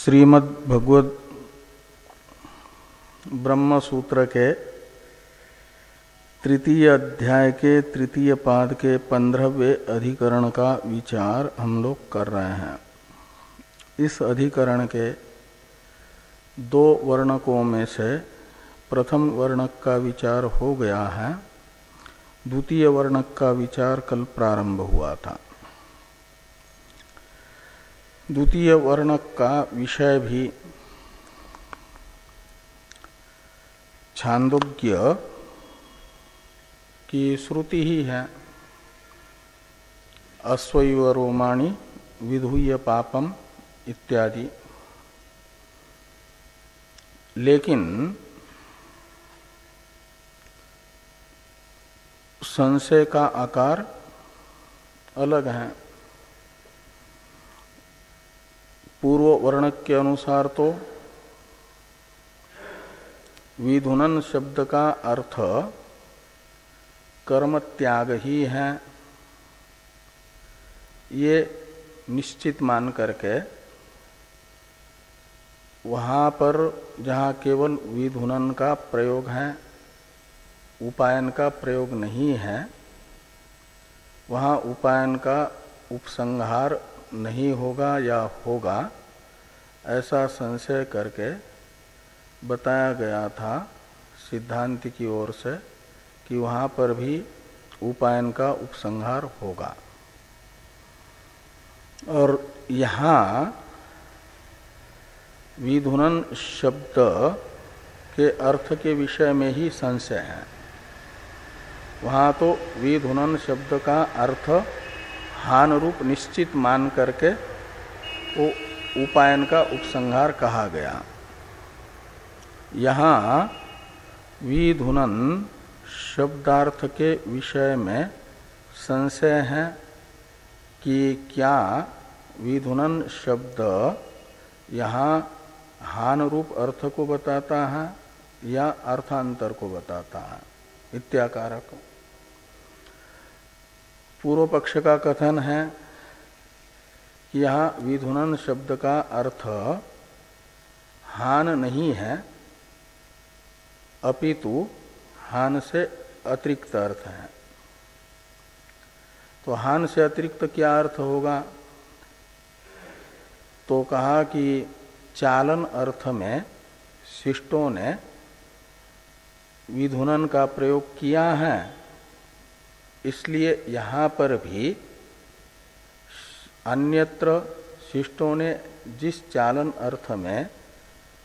श्रीमद् भगवद ब्रह्म सूत्र के तृतीय अध्याय के तृतीय पाद के 15वें अधिकरण का विचार हम लोग कर रहे हैं। इस अधिकरण के दो वर्णकों में से प्रथम वर्णक का विचार हो गया है, द्वितीय वर्णक का विचार कल प्रारंभ हुआ था। द्वितीय वर्णक का विषय भी छांदोग्य की श्रुति ही है। अश्वैव रोमाणि विधूय पापम इत्यादि। लेकिन संशय का आकार अलग है। पूर्व वर्णक के अनुसार तो विधुनन शब्द का अर्थ कर्म त्याग ही है, ये निश्चित मान करके वहाँ पर जहाँ केवल विधुनन का प्रयोग है, उपायन का प्रयोग नहीं है, वहाँ उपायन का उपसंहार नहीं होगा या होगा, ऐसा संशय करके बताया गया था सिद्धांत की ओर से कि वहाँ पर भी उपायन का उपसंहार होगा। और यहाँ विधुनन शब्द के अर्थ के विषय में ही संशय है। वहाँ तो विधुनन शब्द का अर्थ हान रूप निश्चित मान करके वो उपायन का उपसंहार कहा गया। यहाँ विधुनन शब्दार्थ के विषय में संशय है कि क्या विधुनन शब्द यहाँ हान रूप अर्थ को बताता है या अर्थांतर को बताता है इत्याकारक। पूर्व पक्ष का कथन है कि यहाँ विधुनन शब्द का अर्थ हान नहीं है, अपितु हान से अतिरिक्त अर्थ है। तो हान से अतिरिक्त क्या अर्थ होगा? तो कहा कि चालन अर्थ में शिष्टों ने विधुनन का प्रयोग किया है, इसलिए यहाँ पर भी अन्यत्र शिष्टों ने जिस चालन अर्थ में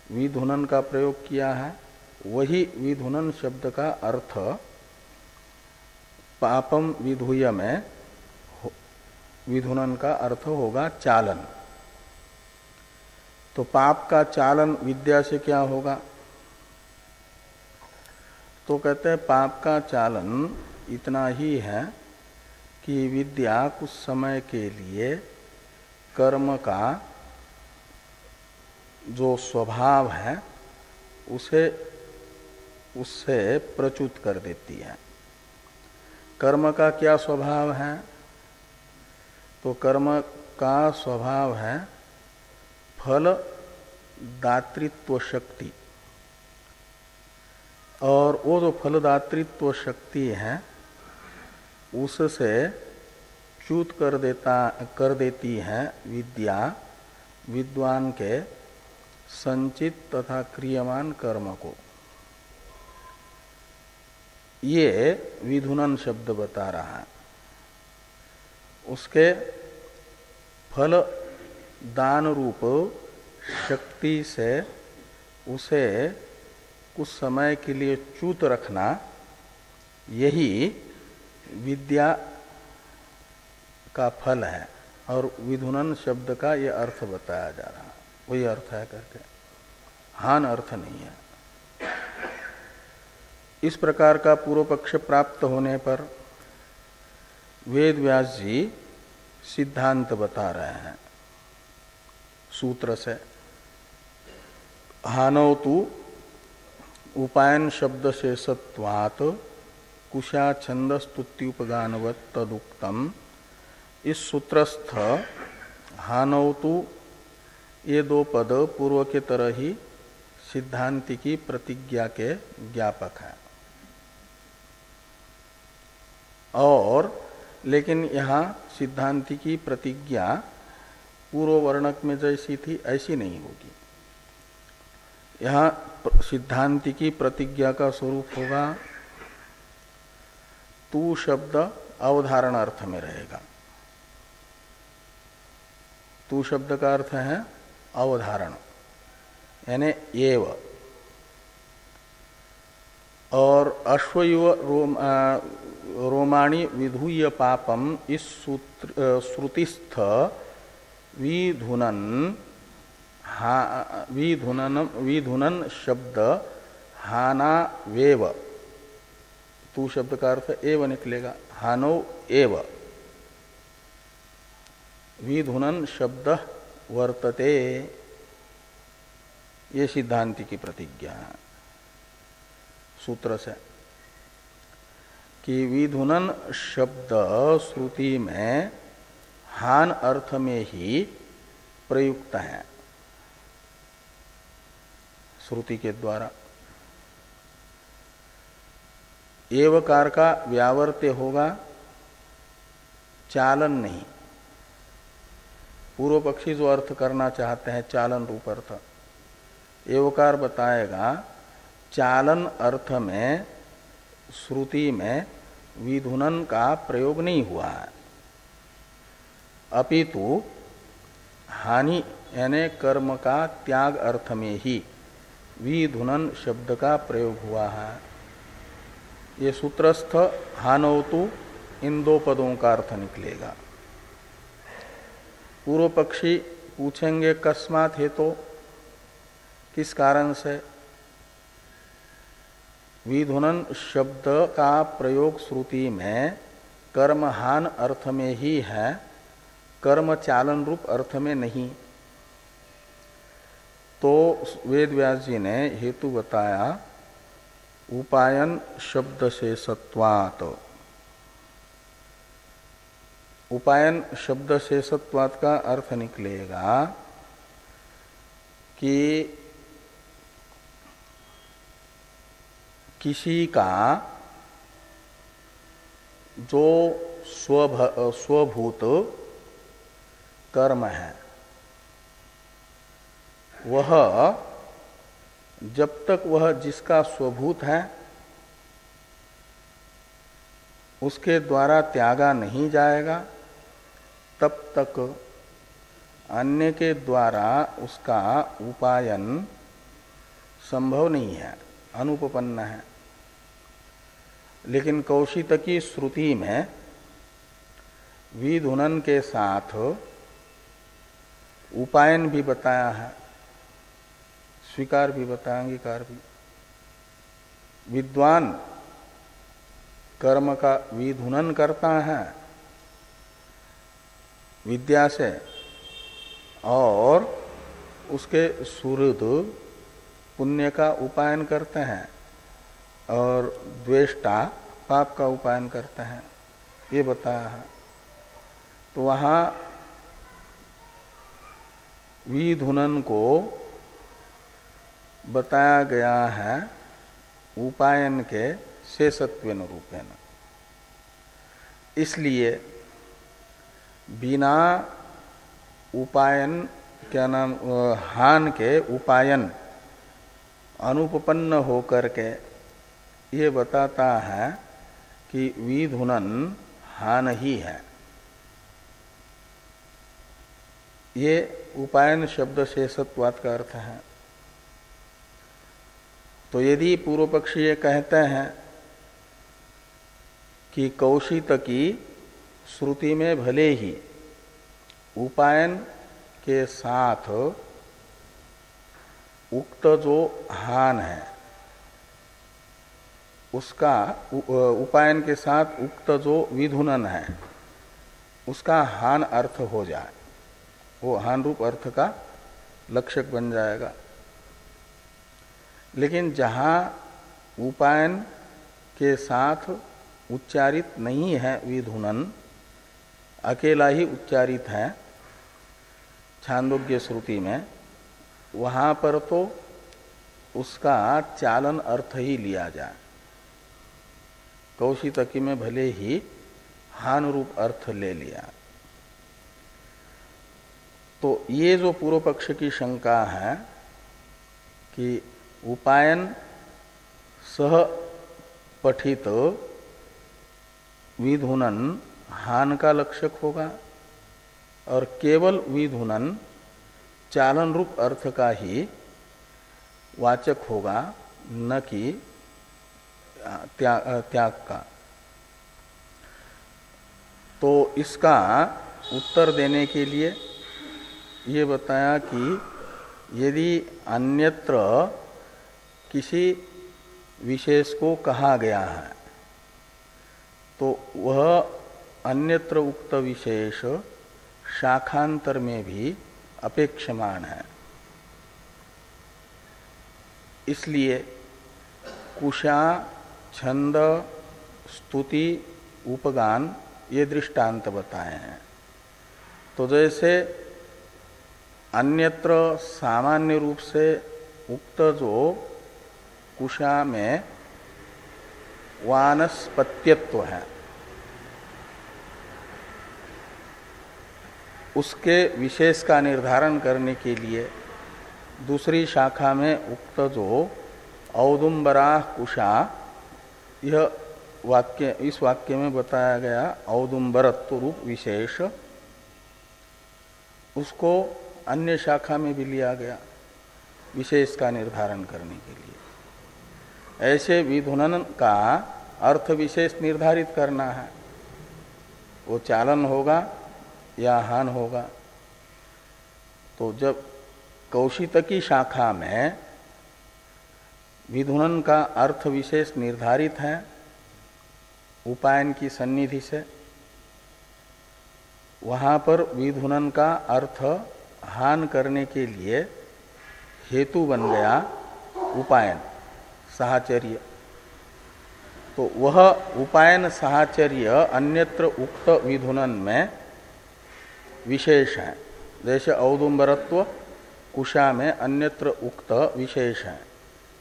विधुनन का प्रयोग किया है, वही विधुनन शब्द का अर्थ पापम विधूय में विधुनन का अर्थ होगा चालन। तो पाप का चालन विद्या से क्या होगा? तो कहते हैं पाप का चालन इतना ही है कि विद्या कुछ समय के लिए कर्म का जो स्वभाव है उससे प्रच्युत कर देती है। कर्म का क्या स्वभाव है? तो कर्म का स्वभाव है फल दातृत्व शक्ति, और वो जो फल दातृत्व शक्ति है उससे च्युत कर देती है विद्या विद्वान के संचित तथा क्रियमान कर्म को। ये विधुनन शब्द बता रहा है। उसके फल दान रूप शक्ति से उसे कुछ समय के लिए च्युत रखना, यही विद्या का फल है। और विधुनन शब्द का ये अर्थ बताया जा रहा है, वही अर्थ है करके, हान अर्थ नहीं है। इस प्रकार का पूर्व पक्ष प्राप्त होने पर वेद व्यास जी सिद्धांत बता रहे हैं सूत्र से। हानौ तु उपायन शब्द से सत्वात कुशा छंदस्तुत्युपगानवत तदुक्तम। इस सूत्रस्थ हानौ तु ये दो पद पूर्व के तरह ही सिद्धांति की प्रतिज्ञा के ज्ञापक है। और लेकिन यहाँ सिद्धांति की प्रतिज्ञा पूर्व वर्णक में जैसी थी ऐसी नहीं होगी। यहाँ सिद्धांति की प्रतिज्ञा का स्वरूप होगा तू शब्द अवधारण अर्थ में रहेगा। तू शब्द का अर्थ है अवधारण यानी एव। और अश्वयुव रोमाणी विधूय पापम इस श्रुतिस्थ विधुनन शब्द हाना वेव। तू शब्द का अर्थ एव निकलेगा, हानो एव विधुनन शब्द वर्तते। ये सिद्धांति की प्रतिज्ञा है सूत्र से कि विधुनन शब्द श्रुति में हान अर्थ में ही प्रयुक्त है श्रुति के द्वारा। एवकार का व्यावर्त्य होगा चालन नहीं। पूर्व पक्षी जो अर्थ करना चाहते हैं चालन रूप अर्थ, एवकार बताएगा चालन अर्थ में श्रुति में विधुनन का प्रयोग नहीं हुआ है, अपितु हानि यानी कर्म का त्याग अर्थ में ही विधुनन शब्द का प्रयोग हुआ है। ये सूत्रस्थ हानवतु इन दो पदों का अर्थ निकलेगा। पूर्व पक्षी पूछेंगे कस्मात् हेतु, किस कारण से? विधुनन शब्द का प्रयोग श्रुति में कर्महान अर्थ में ही है, कर्म चालन रूप अर्थ में नहीं। तो वेद व्यास जी ने हेतु बताया उपायन शब्द से सत्वात। उपायन शब्द से सत्वात का अर्थ निकलेगा कि किसी का जो स्वभूत कर्म है वह जब तक वह जिसका स्वभूत है उसके द्वारा त्यागा नहीं जाएगा तब तक अन्य के द्वारा उसका उपायन संभव नहीं है, अनुपपन्न है। लेकिन कौशितकी श्रुति में विधुनन के साथ उपायन भी बताया है, स्वीकार भी बताया, अंगीकार भी। विद्वान कर्म का विधुनन करता है विद्या से और उसके सुहृद पुण्य का उपायन करते हैं और द्वेष्टा पाप का उपायन करते हैं, ये बताया है। तो वहाँ विधुनन को बताया गया है उपायन के शेषत्वेन रूपेण। इसलिए बिना उपायन क्या नाम हान के उपायन अनुपपन्न होकर के ये बताता है कि विधुनन हान ही है। ये उपायन शब्द शेषत्वात् का अर्थ है। तो यदि पूर्व पक्षी ये कहते हैं कि कौशितकी श्रुति में भले ही उपायन के साथ उक्त जो हान है उसका उपायन के साथ उक्त जो विधुनन है उसका हान अर्थ हो जाए, वो हान रूप अर्थ का लक्षक बन जाएगा। लेकिन जहाँ उपायन के साथ उच्चारित नहीं है विधुनन, अकेला ही उच्चारित है छांदोग्य श्रुति में, वहां पर तो उसका चालन अर्थ ही लिया जाए। कौशितकी में भले ही हान रूप अर्थ ले लिया। तो ये जो पूर्व पक्ष की शंका है कि उपायन सह पठित विधुनन हान का लक्षक होगा और केवल विधुनन चालन रूप अर्थ का ही वाचक होगा, न कि त्याग का। तो इसका उत्तर देने के लिए ये बताया कि यदि अन्यत्र किसी विशेष को कहा गया है तो वह अन्यत्र उक्त विशेष शाखांतर में भी अपेक्षमान है। इसलिए कुशा, छंद, स्तुति, उपगान ये दृष्टांत बताए हैं। तो जैसे अन्यत्र सामान्य रूप से उक्त जो कुशा में वानस्पत्यत्व है, उसके विशेष का निर्धारण करने के लिए दूसरी शाखा में उक्त जो औदुम्बरा कुशा, यह वाक्य इस वाक्य में बताया गया औदुम्बरत्व रूप विशेष, उसको अन्य शाखा में भी लिया गया विशेष का निर्धारण करने के लिए। ऐसे विधुनन का अर्थ विशेष निर्धारित करना है, वो चालन होगा या हान होगा। तो जब कौशितकी शाखा में विधुनन का अर्थ विशेष निर्धारित है उपायन की सन्निधि से, वहां पर विधुनन का अर्थ हान करने के लिए हेतु बन गया उपायन साहचर्य। तो वह उपायन साहचर्य अन्यत्र उक्त विधुनन में विशेष है। जैसे औदुम्बरत्व कुशा में अन्यत्र उक्त विशेष है,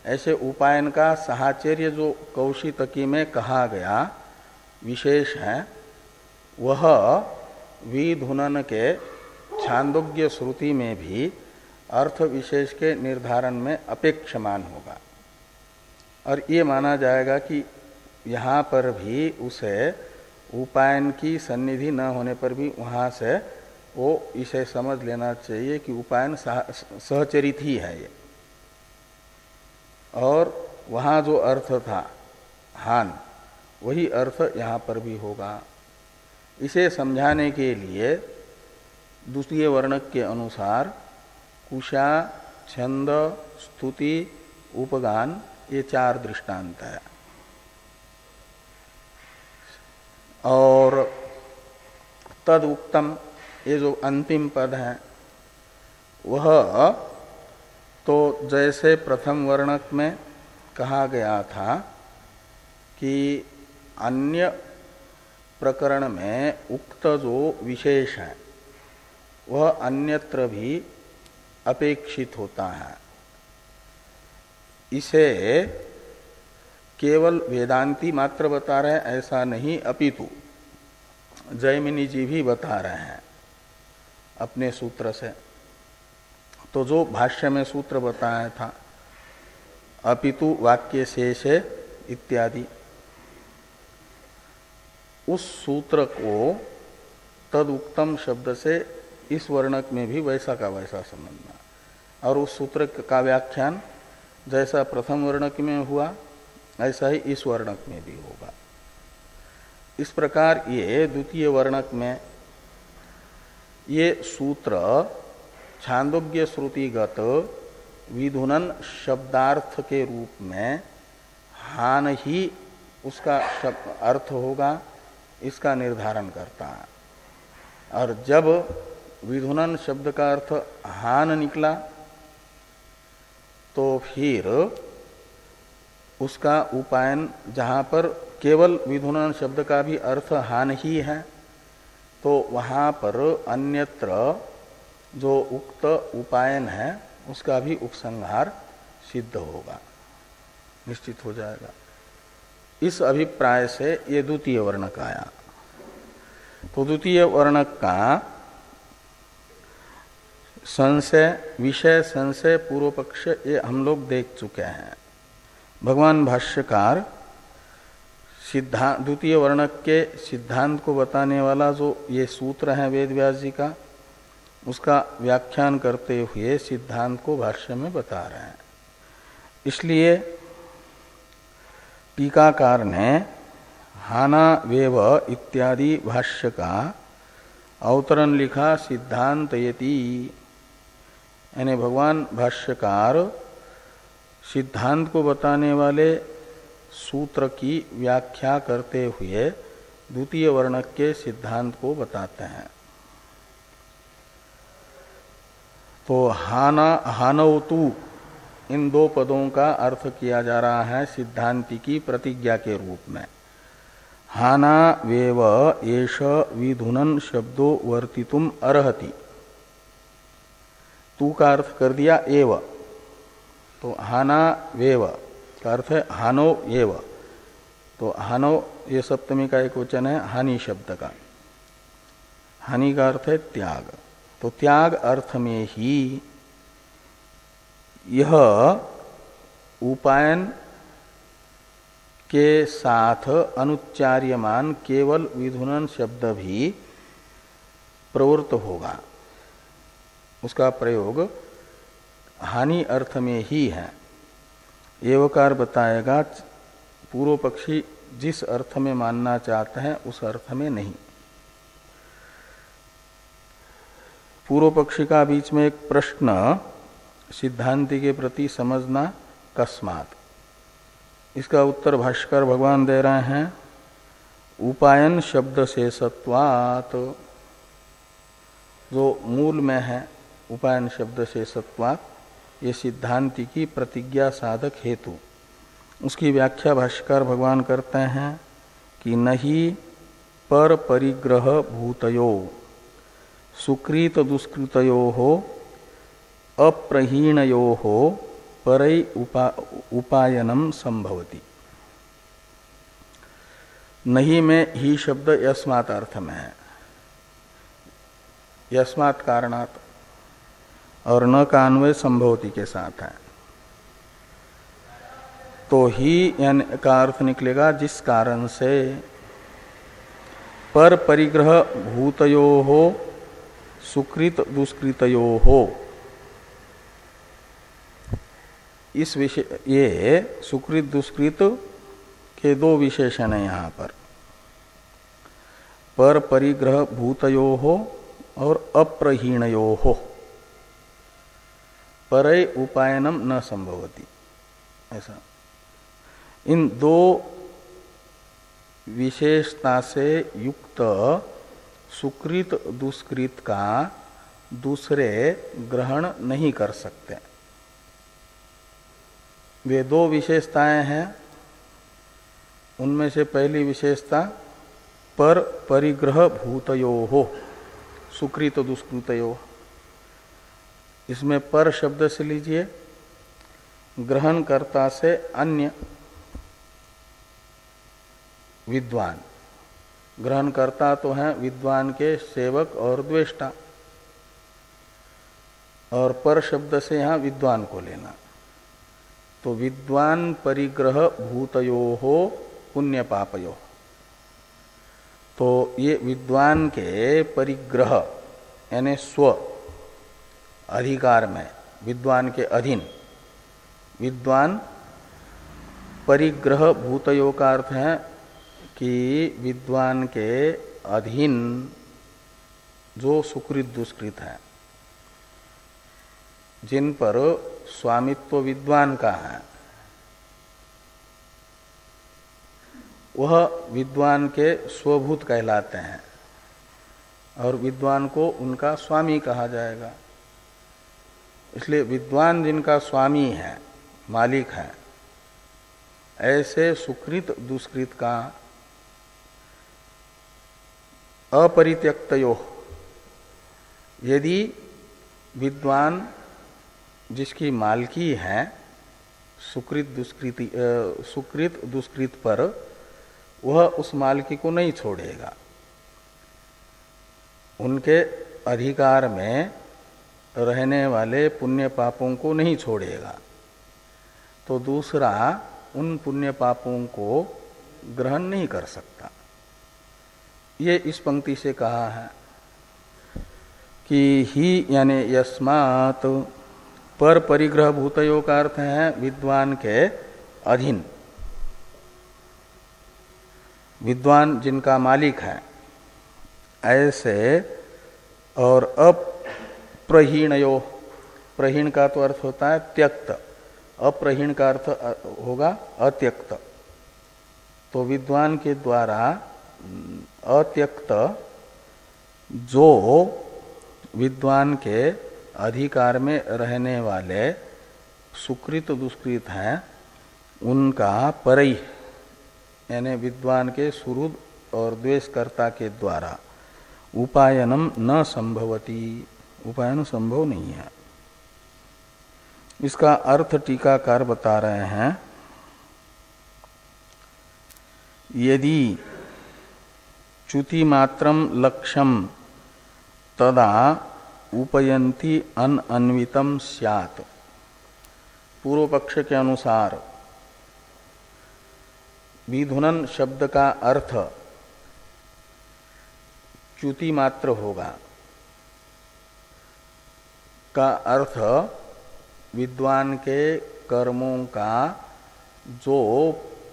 ऐसे उपायन का साहचर्य जो कौशितकी में कहा गया विशेष है, वह विधुनन के छांदोग्य श्रुति में भी अर्थ विशेष के निर्धारण में अपेक्षमान होगा। और ये माना जाएगा कि यहाँ पर भी उसे उपायन की सन्निधि न होने पर भी वहाँ से वो इसे समझ लेना चाहिए कि उपायन सहचरित ही है ये, और वहाँ जो अर्थ था हान, वही अर्थ यहाँ पर भी होगा। इसे समझाने के लिए द्वितीय वर्णक के अनुसार कुशा, छंद, स्तुति, उपगान ये चार दृष्टांत है। और तद उक्तम ये जो अंतिम पद है वह तो जैसे प्रथम वर्णक में कहा गया था कि अन्य प्रकरण में उक्त जो विशेष है वह अन्यत्र भी अपेक्षित होता है, इसे केवल वेदांती मात्र बता रहे हैं ऐसा नहीं, अपितु जैमिनी जी भी बता रहे हैं अपने सूत्र से। तो जो भाष्य में सूत्र बताया था अपितु वाक्य शेषे इत्यादि, उस सूत्र को तद उक्तम शब्द से इस वर्णक में भी वैसा का वैसा समझना, और उस सूत्र का व्याख्यान जैसा प्रथम वर्णक में हुआ ऐसा ही इस वर्णक में भी होगा। इस प्रकार ये द्वितीय वर्णक में ये सूत्र छांदोग्य श्रुतिगत विधुनन शब्दार्थ के रूप में हान ही उसका अर्थ होगा, इसका निर्धारण करता है। और जब विधुनन शब्द का अर्थ हान निकला तो फिर उसका उपायन, जहाँ पर केवल विधुनन शब्द का भी अर्थ हान ही है, तो वहाँ पर अन्यत्र जो उक्त उपायन है उसका भी उपसंहार सिद्ध होगा, निश्चित हो जाएगा। इस अभिप्राय से ये द्वितीय वर्णक आया। तो द्वितीय वर्णक का संशय, विषय संशय, पूर्व पक्ष, ये हम लोग देख चुके हैं। भगवान भाष्यकार सिद्धांत, द्वितीय वर्णक के सिद्धांत को बताने वाला जो ये सूत्र है वेद व्यास जी का, उसका व्याख्यान करते हुए सिद्धांत को भाष्य में बता रहे हैं। इसलिए टीकाकार ने हाना वेव इत्यादि भाष्य का अवतरण लिखा सिद्धांत यति, यानी भगवान भाष्यकार सिद्धांत को बताने वाले सूत्र की व्याख्या करते हुए द्वितीय वर्णक के सिद्धांत को बताते हैं। तो हानवतु इन दो पदों का अर्थ किया जा रहा है सिद्धांति की प्रतिज्ञा के रूप में। हाना वेव एष विधुनन शब्दो वर्तितुम अर्हति, तू का अर्थ कर दिया एव, तो हाना वेव का अर्थ है हानो एव, तो हानो ये सप्तमी का एक वचन है हानि शब्द का, हानि का अर्थ है त्याग, तो त्याग अर्थ में ही यह उपायन के साथ अनुच्चार्यमान केवल विधुनन शब्द भी प्रवृत्त होगा, उसका प्रयोग हानि अर्थ में ही है। एवकार बताएगा पूर्व पक्षी जिस अर्थ में मानना चाहते हैं उस अर्थ में नहीं। पूर्व पक्षी का बीच में एक प्रश्न सिद्धांति के प्रति समझना कस्मात, इसका उत्तर भाष्कर भगवान दे रहे हैं उपायन शब्द से सत्वात, जो मूल में है उपायन शब्द से सत्वात, ये सिद्धांति की प्रतिज्ञा साधक हेतु। उसकी व्याख्या भाष्यकार भगवान करते हैं कि नहीं पर परिग्रह भूतयो सुकृत दुष्कृतयो हो अप्रहीणयो हो परई उपायनम संभवति। नहीं में ही शब्द यस्मात् अर्थ में है, यस्मात् कारणात्, और न का अन्वय संभवति के साथ है। तो ही यानी का अर्थ निकलेगा जिस कारण से पर परिग्रह भूतयो हो सुकृत दुष्कृतयो हो, इस विषय ये सुकृत दुष्कृत के दो विशेषण है यहाँ पर परिग्रह भूतयो हो और अप्रहीणयो हो, परय उपायनम न संभवति, ऐसा इन दो विशेषता से युक्त सुकृत दुष्कृत का दूसरे ग्रहण नहीं कर सकते। वे दो विशेषताएं हैं, उनमें से पहली विशेषता पर परिग्रह भूतयो हो सुकृत दुष्कृतयो, इसमें पर शब्द से लीजिए ग्रहणकर्ता से अन्य विद्वान, ग्रहणकर्ता तो हैं विद्वान के सेवक और द्वेष्टा, और पर शब्द से यहाँ विद्वान को लेना, तो विद्वान परिग्रह भूतयो हो पुण्य पापयो, तो ये विद्वान के परिग्रह यानी स्व अधिकार में, विद्वान के अधीन, विद्वान परिग्रह भूतयो का अर्थ है कि विद्वान के अधीन जो सुकृत दुष्कृत है, जिन पर स्वामित्व विद्वान का है, वह विद्वान के स्वभूत कहलाते हैं और विद्वान को उनका स्वामी कहा जाएगा। इसलिए विद्वान जिनका स्वामी है, मालिक है, ऐसे सुकृत दुष्कृत का अपरित्यक्तयो, यदि विद्वान जिसकी मालकी है सुकृत दुष्कृत पर, वह उस मालकी को नहीं छोड़ेगा, उनके अधिकार में रहने वाले पुण्य पापों को नहीं छोड़ेगा, तो दूसरा उन पुण्य पापों को ग्रहण नहीं कर सकता। ये इस पंक्ति से कहा है कि ही यानी यस्मात्, पर परिग्रह भूतयों का अर्थ है विद्वान के अधीन, विद्वान जिनका मालिक है ऐसे, और अप्रहीणयो, प्रहीण का तो अर्थ होता है त्यक्त, अप्रहीण का अर्थ होगा अत्यक्त, तो विद्वान के द्वारा अत्यक्त जो विद्वान के अधिकार में रहने वाले सुकृत दुष्कृत हैं उनका परई यानी विद्वान के सुहृद और द्वेषकर्ता के द्वारा उपायनम न संभवती, उपायन संभव नहीं है। इसका अर्थ टीकाकार बता रहे हैं, यदि च्युतिमात्रम लक्ष्यम तदा उपयंती अनन्वितम स्यात्। पूर्व पक्ष के अनुसार विधुनन शब्द का अर्थ च्युति मात्र होगा, का अर्थ विद्वान के कर्मों का जो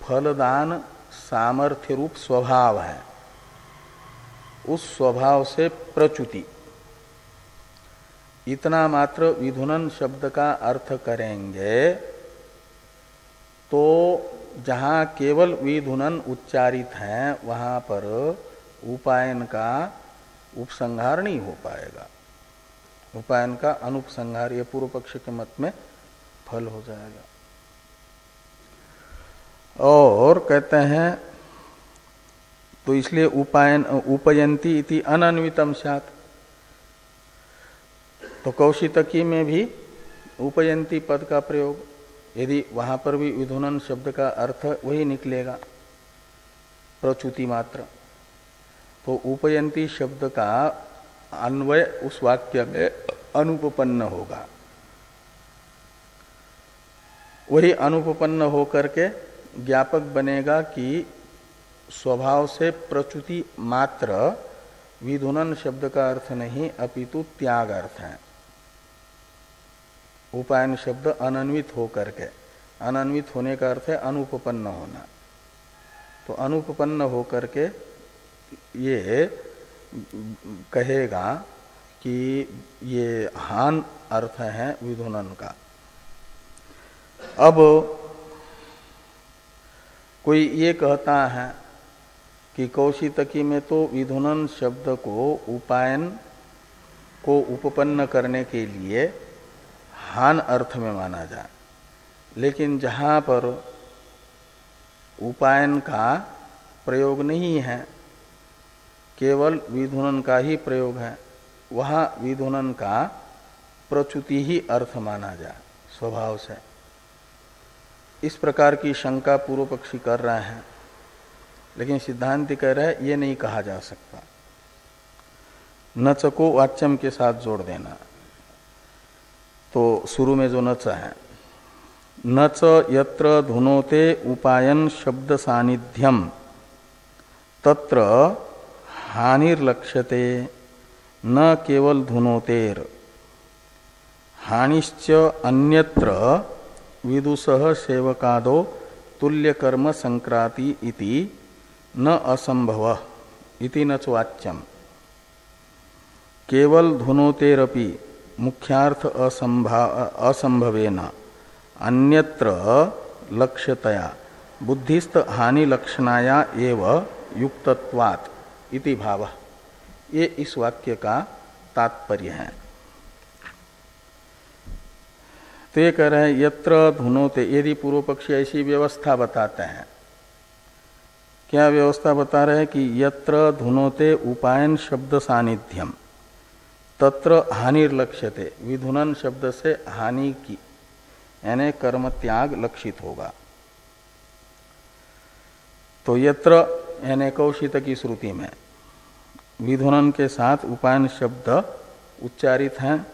फलदान सामर्थ्य रूप स्वभाव है उस स्वभाव से प्रच्युति, इतना मात्र विधुनन शब्द का अर्थ करेंगे तो जहाँ केवल विधुनन उच्चारित है वहाँ पर उपायन का उपसंहार नहीं हो पाएगा, उपायन का अनुपसंहार ये पूर्व पक्ष के मत में फल हो जाएगा। और कहते हैं तो इसलिए उपायन उपयंती इति अनन्वितम स्यात्, तो कौशितकी में भी उपयंती पद का प्रयोग, यदि वहां पर भी विधुनन शब्द का अर्थ वही निकलेगा प्रच्युति मात्र, तो उपयंती शब्द का अन्वय उस वाक्य में अनुपपन्न होगा, वही अनुपपन्न होकर के ज्ञापक बनेगा कि स्वभाव से प्रच्युति मात्र विधुनन शब्द का अर्थ नहीं अपितु त्याग अर्थ है। उपायन शब्द अनन्वित होकर के, अनन्वित होने का अर्थ है अनुपपन्न होना, तो अनुपपन्न होकर के ये कहेगा कि ये हान अर्थ है विधुनन का। अब कोई ये कहता है कि कौशितकी में तो विधुनन शब्द को उपायन को उपपन्न करने के लिए हान अर्थ में माना जाए, लेकिन जहाँ पर उपायन का प्रयोग नहीं है, केवल विधुनन का ही प्रयोग है, वहाँ विधुनन का प्रच्युति ही अर्थ माना जाए स्वभाव से। इस प्रकार की शंका पूर्व पक्षी कर रहे हैं, लेकिन सिद्धांत कह रहे हैं ये नहीं कहा जा सकता। नच को वाच्यम के साथ जोड़ देना, तो शुरू में जो नच है, नच यत्र धुनोते उपायन शब्द सानिध्यम तत्र हानिर्लक्ष्यते न केवल धुनोतेर हानिश्च अन्यत्र विदुषः सेवकादो तुल्य कर्म संक्राति इति न असंभव इति न वाच्यम। केवल धुनोतेरपि मुख्यार्थ असंभवेन अन्यत्र लक्ष्यतया बुद्धिस्त हानि लक्षणाया एव युक्तत्वात् इति भावः। ये इस वाक्य का तात्पर्य है। तो ये कह रहे हैं यत्र धुनोते, यदि पूर्व पक्षी ऐसी व्यवस्था बताते हैं, क्या व्यवस्था बता रहे हैं कि यत्र धुनोते उपायन शब्द सानिध्यम, तत्र हानिर्लक्ष्यते, विधुनन शब्द से हानि की यानी कर्म त्याग लक्षित होगा। तो यत्र यानी कौशित की श्रुति में विधुनन के साथ उपायन शब्द उच्चारित हैं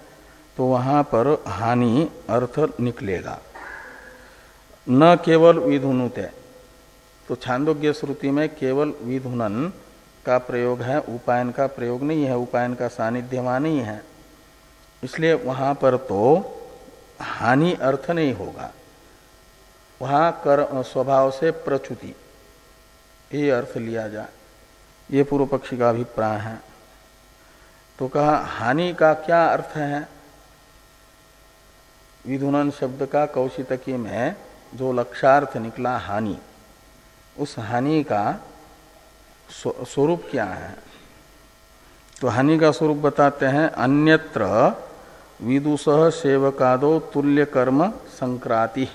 तो वहां पर हानि अर्थ निकलेगा। न केवल विधुनुते, तो छांदोग्य श्रुति में केवल विधुनन का प्रयोग है, उपायन का प्रयोग नहीं है, उपायन का सानिध्य वहां नहीं है, इसलिए वहां पर तो हानि अर्थ नहीं होगा, वहां कर स्वभाव से प्रच्युति ये अर्थ लिया जाए, ये पूर्व पक्षी का अभिप्राय है। तो कहा हानि का क्या अर्थ है? विधुनन शब्द का कौशितकी में जो लक्षार्थ निकला हानि, उस हानि का स्वरूप क्या है? तो हानि का स्वरूप बताते हैं अन्यत्र विदुषः सेवकादो तुल्य कर्म संक्राति।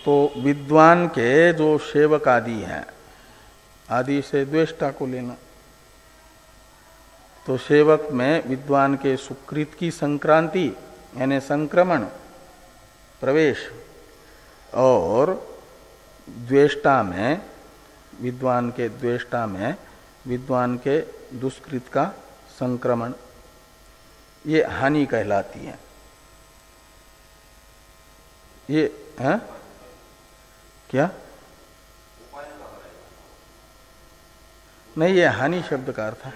तो विद्वान के जो सेवक आदि हैं, आदि से द्वेष्टा को लेना, तो सेवक में विद्वान के सुकृत की संक्रांति यानी संक्रमण प्रवेश, और द्वेष्टा में विद्वान के द्वेष्टा में विद्वान के दुष्कृत का संक्रमण, ये हानि कहलाती है। ये है क्या? नहीं, ये हानि शब्द का अर्थ है।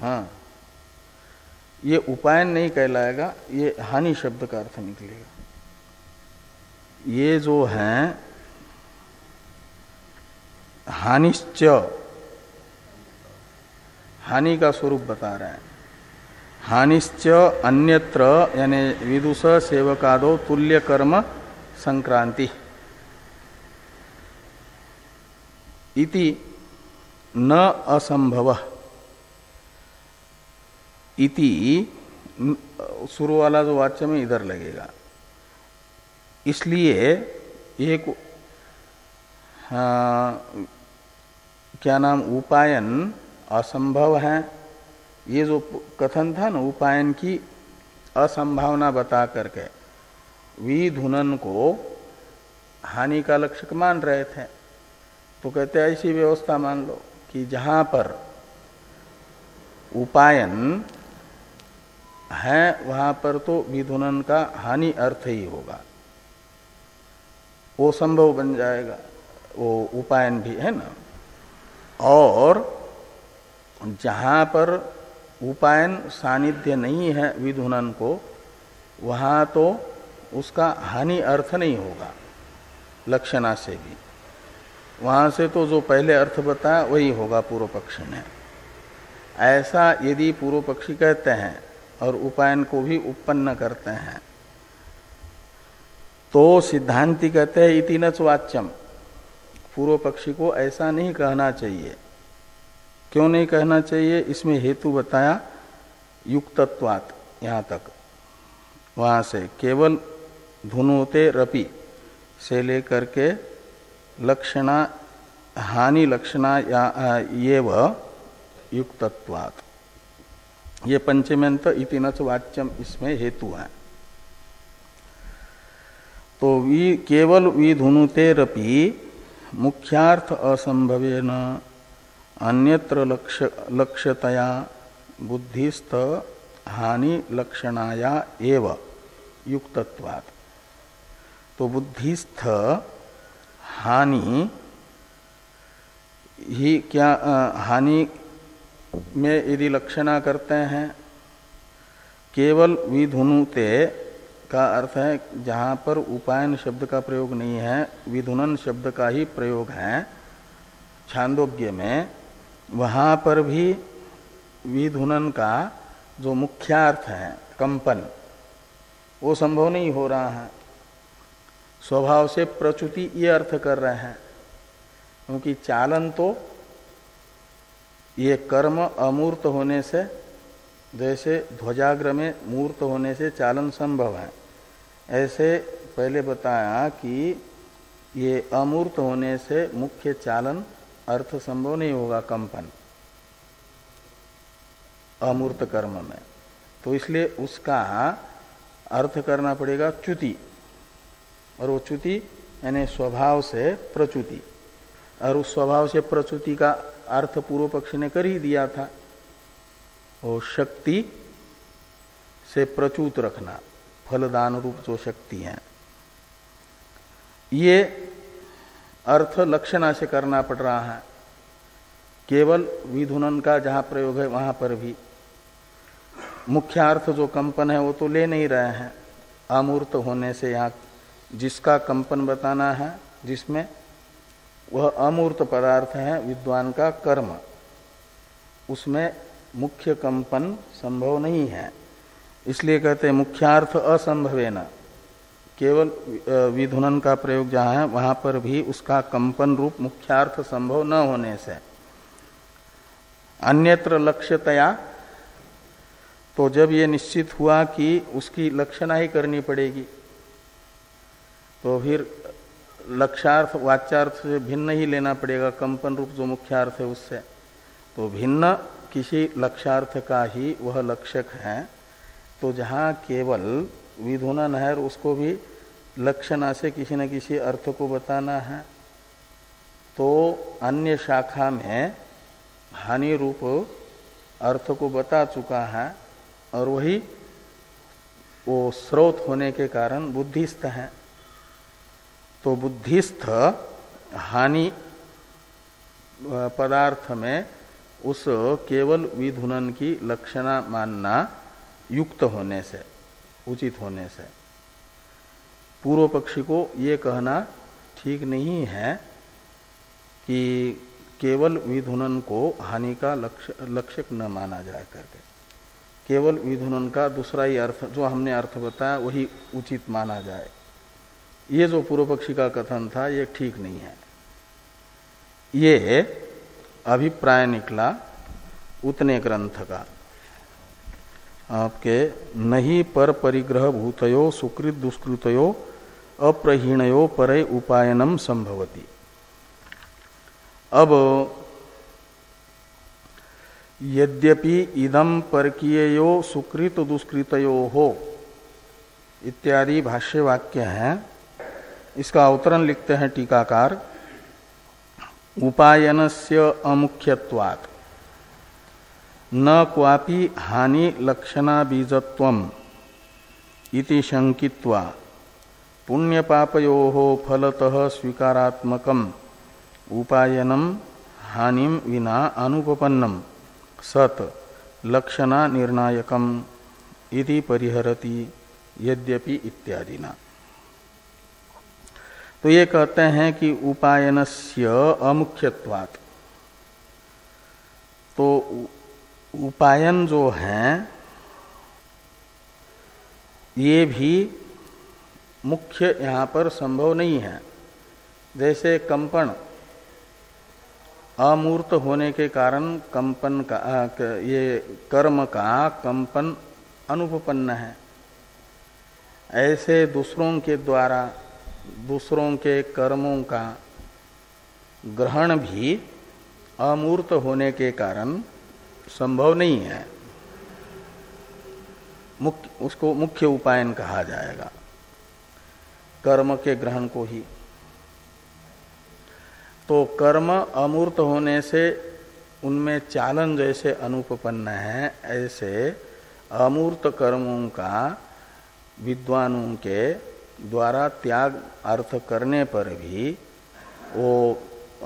हाँ, ये उपायन नहीं कहलाएगा, ये हानि शब्द का अर्थ निकलेगा। ये जो है हानिश्च, हानि का स्वरूप बता रहे हैं। हानिश्च अन्यत्र यानी विदुष सेवकादो तुल्य कर्म संक्रांति इति न असंभव इति, शुरू वाला जो वाच्य में इधर लगेगा, इसलिए एक क्या नाम उपायन असंभव है। ये जो कथन था ना उपायन की असंभावना बता करके विधुनन को हानि का लक्षक मान रहे थे, तो कहते हैं ऐसी व्यवस्था मान लो कि जहां पर उपायन है वहां पर तो विधुनन का हानि अर्थ ही होगा, वो संभव बन जाएगा, वो उपायन भी है ना। और जहां पर उपायन सानिध्य नहीं है विधुनन को, वहां तो उसका हानि अर्थ नहीं होगा लक्षणा से भी, वहां से तो जो पहले अर्थ बताया वही होगा पूर्व पक्ष ने। ऐसा यदि पूर्व पक्षी कहते हैं और उपायन को भी उत्पन्न करते हैं, तो सिद्धांति कहते हैं इति न वाच्यम, पूर्व पक्षी को ऐसा नहीं कहना चाहिए। क्यों नहीं कहना चाहिए? इसमें हेतु बताया युक्तत्वात्, यहां तक वहां से केवल धुनोते रपि से लेकर के लक्षणा हानि लक्षणा ये व युक्तत्वात्, ये पंचमेंत इति न वाच्यम इसमें हेतु है। तो केवल विधुनुतेरपि मुख्यार्थ असंभवेन अन्यत्र लक्ष्यतया बुद्धिस्थ हानि लक्षणाया एव युक्तत्वात्। तो बुद्धिस्थ हानि ही क्या हानि में यदि लक्षणा करते हैं, केवल विधुनुते का अर्थ है जहां पर उपायन शब्द का प्रयोग नहीं है, विधुनन शब्द का ही प्रयोग है छांदोग्य में, वहां पर भी विधुनन का जो मुख्यार्थ है कंपन, वो संभव नहीं हो रहा है। स्वभाव से प्रच्युति ये अर्थ कर रहे हैं, क्योंकि चालन तो ये कर्म अमूर्त होने से, जैसे ध्वजाग्र में मूर्त होने से चालन संभव है, ऐसे पहले बताया कि ये अमूर्त होने से मुख्य चालन अर्थ संभव नहीं होगा कंपन अमूर्त कर्म में। तो इसलिए उसका अर्थ करना पड़ेगा च्युति, और वो च्युति यानी स्वभाव से प्रच्युति, और उस स्वभाव से प्रच्युति का अर्थ पूर्व पक्षी ने कर ही दिया था, वो शक्ति से प्रच्युत रखना, फलदान रूप जो शक्ति है। ये अर्थ लक्षणा से करना पड़ रहा है। केवल विधुनन का जहां प्रयोग है वहां पर भी मुख्यार्थ जो कंपन है वो तो ले नहीं रहे हैं। अमूर्त होने से यहाँ जिसका कंपन बताना है, जिसमें वह अमूर्त पदार्थ है विद्वान का कर्म, उसमें मुख्य कंपन संभव नहीं है। इसलिए कहते हैं मुख्यार्थ असंभवेन, केवल विधुनन का प्रयोग जहां है वहां पर भी उसका कंपन रूप मुख्यार्थ संभव न होने से अन्यत्र लक्ष्यतया, तो जब ये निश्चित हुआ कि उसकी लक्षणा ही करनी पड़ेगी, तो फिर लक्ष्यार्थ वाच्यार्थ से भिन्न ही लेना पड़ेगा, कंपन रूप जो मुख्यार्थ है उससे। तो भिन्न किसी लक्ष्यार्थ का ही वह लक्षक है। तो जहाँ केवल विधुनन है उसको भी लक्षणा से किसी न किसी अर्थ को बताना है, तो अन्य शाखा में हानि रूप अर्थ को बता चुका है, और वही वो स्रोत होने के कारण बुद्धिस्थ है। तो बुद्धिस्थ हानि पदार्थ में उस केवल विधुनन की लक्षणा मानना युक्त होने से, उचित होने से, पूर्व पक्षी को ये कहना ठीक नहीं है कि केवल विधुनन को हानि का लक्षक न माना जाए करके। केवल विधुनन का दूसरा ही अर्थ जो हमने अर्थ बताया वही उचित माना जाए, ये जो पूर्व पक्षी का कथन था ये ठीक नहीं है। ये अभिप्राय निकला उतने ग्रंथ का, आपके नहीं पर परिग्रह भूतयो सुकृत दुष्कृतयो अप्रहीणयो परे उपायनम संभवति। अब यद्यपि इदम परकीयो सुकृत दुष्कृतयो हो इत्यादि भाष्य वाक्य हैं, इसका अवतरण लिखते हैं टीकाकार, उपायनस्य अमुख्यत्वात् न क्वापि हानि लक्षणा बीजत्वम इति शंकित्वा पुण्य पापयोः फलतः स्वीकारात्मकम् उपायनम हानिम विना अनुपपन्नम सत लक्षणा निर्णायकम इति परिहरति यद्यपि इत्यादि ना। तो ये कहते हैं कि उपायनस्य अमुख्यत्वात्, तो उपायन जो है ये भी मुख्य यहाँ पर संभव नहीं है। जैसे कंपन अमूर्त होने के कारण कंपन का ये कर्म का कंपन अनुपपन्न है, ऐसे दूसरों के द्वारा दूसरों के कर्मों का ग्रहण भी अमूर्त होने के कारण संभव नहीं है। उसको मुख्य उपायन कहा जाएगा, कर्म के ग्रहण को ही। तो कर्म अमूर्त होने से उनमें चालन जैसे अनुपपन्न है, ऐसे अमूर्त कर्मों का विद्वानों के द्वारा त्याग अर्थ करने पर भी वो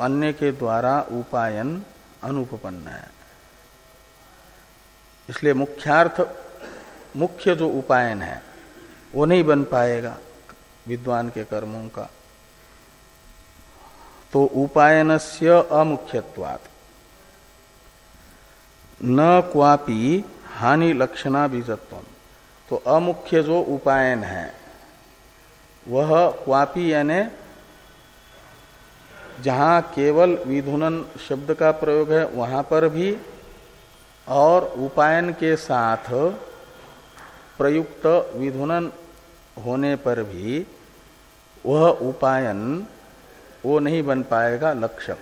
अन्य के द्वारा उपायन अनुपपन्न है। इसलिए मुख्यार्थ मुख्य जो उपायन है वो नहीं बन पाएगा विद्वान के कर्मों का। तो उपायनस्य अमुख्यत्वात् न क्वापि हानि लक्षणा बीजत्वम, तो अमुख्य जो उपायन है वह क्वापि यानी जहां केवल विधुनन शब्द का प्रयोग है वहां पर भी, और उपायन के साथ प्रयुक्त विधुनन होने पर भी वह उपायन वो नहीं बन पाएगा लक्षक।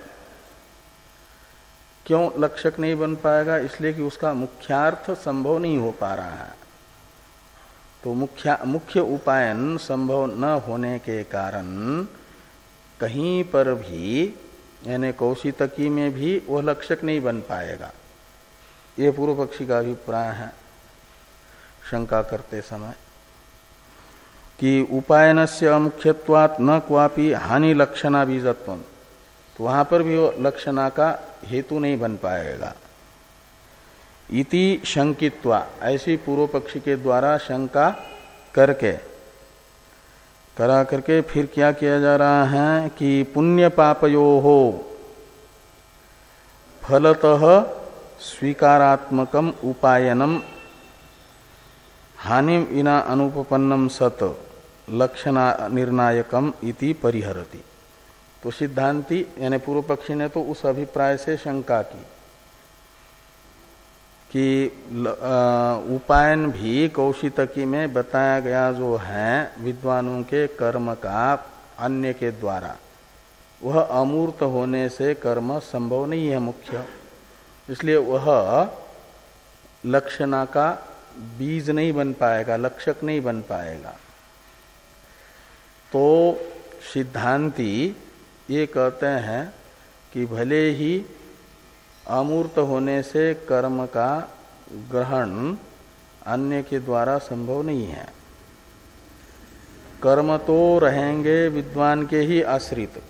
क्यों लक्षक नहीं बन पाएगा? इसलिए कि उसका मुख्यार्थ संभव नहीं हो पा रहा है। तो मुख्य उपायन संभव न होने के कारण कहीं पर भी, यानी कौशितकी में भी वह लक्षक नहीं बन पाएगा। ये पूर्व पक्षी का अभिप्राय है शंका करते समय कि उपायनस्य अमुख्यत्वात् न क्वापि हानि लक्षणा बीजत्वम्, तो वहां पर भी वो लक्षणा का हेतु नहीं बन पाएगा। इति शंकित्वा, ऐसी पूर्व पक्षी के द्वारा शंका करके फिर क्या किया जा रहा है कि पुण्य पापयोहो फलतः स्वीकारात्मकम उपायनम हानि विना अनुपपन्नम सत लक्षणा निर्णायकम इति परिहरति। तो सिद्धांती यानी पूर्व पक्षी ने तो उस अभिप्राय से शंका की कि उपायन भी कौशितकी में बताया गया जो है विद्वानों के कर्म का अन्य के द्वारा, वह अमूर्त होने से कर्म संभव नहीं है मुख्य, इसलिए वह लक्षणा का बीज नहीं बन पाएगा, लक्षक नहीं बन पाएगा। तो सिद्धांती ये कहते हैं कि भले ही अमूर्त होने से कर्म का ग्रहण अन्य के द्वारा संभव नहीं है, कर्म तो रहेंगे विद्वान के ही आश्रित,